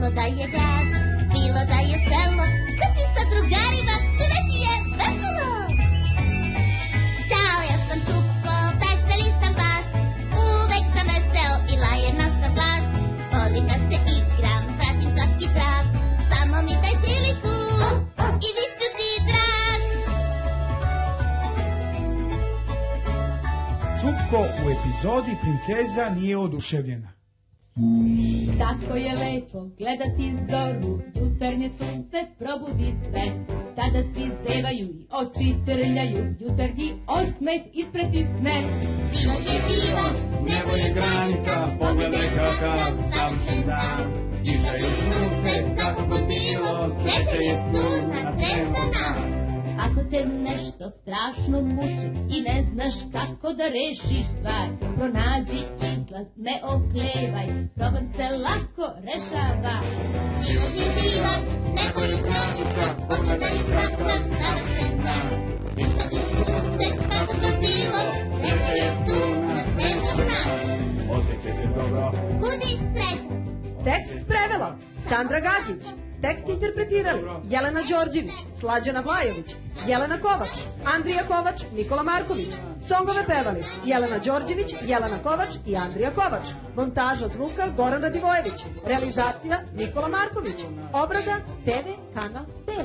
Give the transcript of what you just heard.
Bilo da je grad, bilo da je selo, kad si sa drugarima, sve ti je veselo. Ćao, ja sam Čuko, veseli sam vas, uvek sam veseo i lajem nas na glas. Volim da se igram, pratim svaki trag, samo mi daj priliku i bit ću ti drag. Čupko u epizodi Princeza nije oduševljena. Tako je lepo gledati zoru, jutarnje sunce probudi sve. Tada svi zevaju i oči trljaju, jutarnji osmeh ispretisne. Bilo je bilo, Nebo je granica, pogledaj kakav savršen dan. Izdaju sunce, kako god bilo, sreće je tu na prestana. Ako te nešto strašno muči i ne znaš kako da rešiš stvar, pronađi izlaz, ne oklevaj, problem se lako rešava. bilo je bilo, nebo je granica, pogledaj kakav savršen dan. Izdaju sunce, kako god bilo, sreće je tu na prestana. Osjećaj se dobro. Budi srećan. Tekst prevela Sandra Gagić. Tekst interpretirali Jelena Đorđević, Slađana Vlajović, Jelena Kovač, Andrija Kovač, Nikola Marković. Songove pevali Jelena Đorđević, Jelena Kovač i Andrija Kovač. Montaža zvuka Goran Radivojević. Realizacija Nikola Marković. Obrada TV Kanal 9.